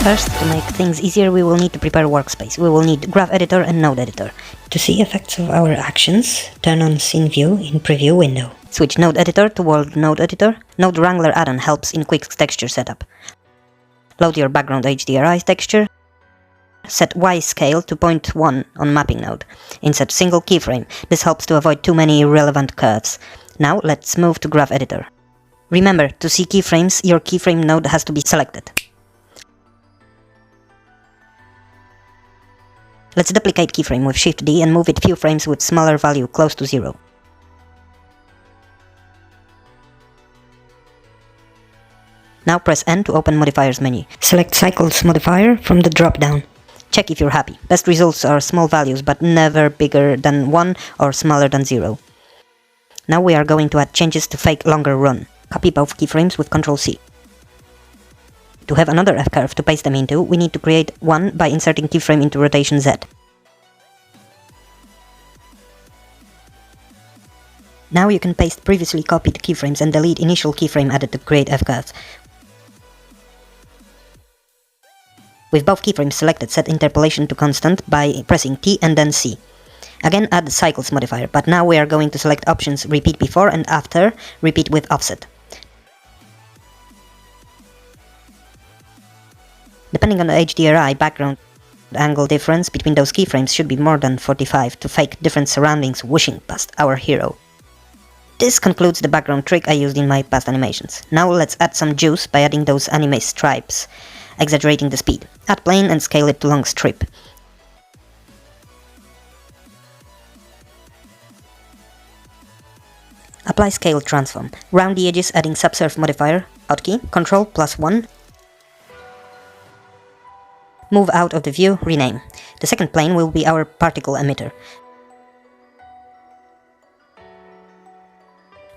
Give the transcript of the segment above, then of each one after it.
First, to make things easier, we will need to prepare workspace. We will need Graph Editor and Node Editor. To see effects of our actions, turn on Scene View in Preview window. Switch Node Editor to World Node Editor. Node Wrangler add-on helps in quick texture setup. Load your background HDRI texture. Set Y scale to 0.1 on mapping node. Insert single keyframe. This helps to avoid too many irrelevant curves. Now let's move to Graph Editor. Remember, to see keyframes, your keyframe node has to be selected. Let's duplicate keyframe with Shift D and move it few frames with smaller value close to 0. Now press N to open Modifiers menu. Select Cycles modifier from the drop-down. Check if you're happy. Best results are small values, but never bigger than 1 or smaller than 0. Now we are going to add changes to fake longer run. Copy both keyframes with Ctrl C. To have another F-curve to paste them into, we need to create one by inserting keyframe into rotation Z. Now you can paste previously copied keyframes and delete initial keyframe added to create F-curves. With both keyframes selected, set interpolation to constant by pressing T and then C. Again, add the Cycles modifier, but now we are going to select options Repeat before and after, Repeat with offset. Depending on the HDRI, background angle difference between those keyframes should be more than 45 to fake different surroundings whooshing past our hero. This concludes the background trick I used in my past animations. Now let's add some juice by adding those anime stripes, exaggerating the speed. Add plane and scale it to long strip. Apply scale transform. Round the edges adding subsurf modifier, hotkey, Ctrl +1. Move out of the view, rename. The second plane will be our particle emitter.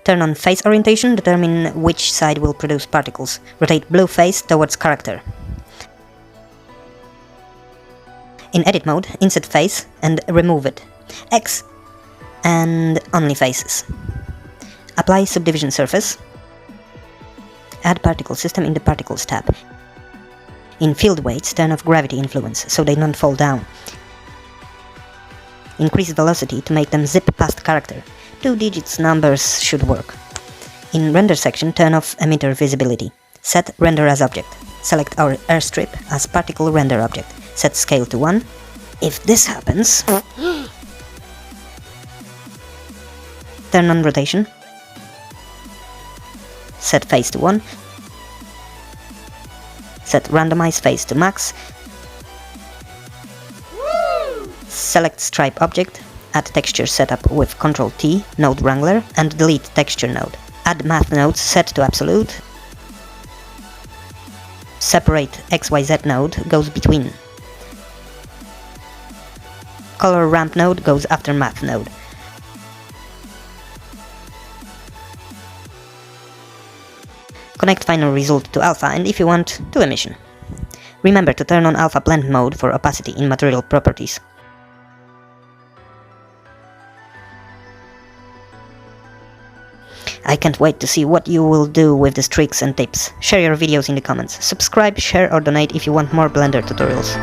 Turn on face orientation, determine which side will produce particles. Rotate blue face towards character. In edit mode, insert face and remove it. X and only faces. Apply subdivision surface. Add particle system in the particles tab. In field weights, turn off gravity influence so they don't fall down. Increase velocity to make them zip past character. 2 digits numbers should work. In render section, turn off emitter visibility. Set render as object. Select our airstrip as particle render object. Set scale to 1. If this happens, turn on rotation. Set phase to 1. Set randomize phase to max. Select stripe object. Add texture setup with Ctrl T, Node Wrangler, and delete texture node. Add math nodes set to absolute. Separate XYZ node goes between. Color ramp node goes after math node. Connect final result to alpha and, if you want, to emission. Remember to turn on alpha blend mode for opacity in material properties. I can't wait to see what you will do with these tricks and tips. Share your videos in the comments. Subscribe, share or donate if you want more Blender tutorials.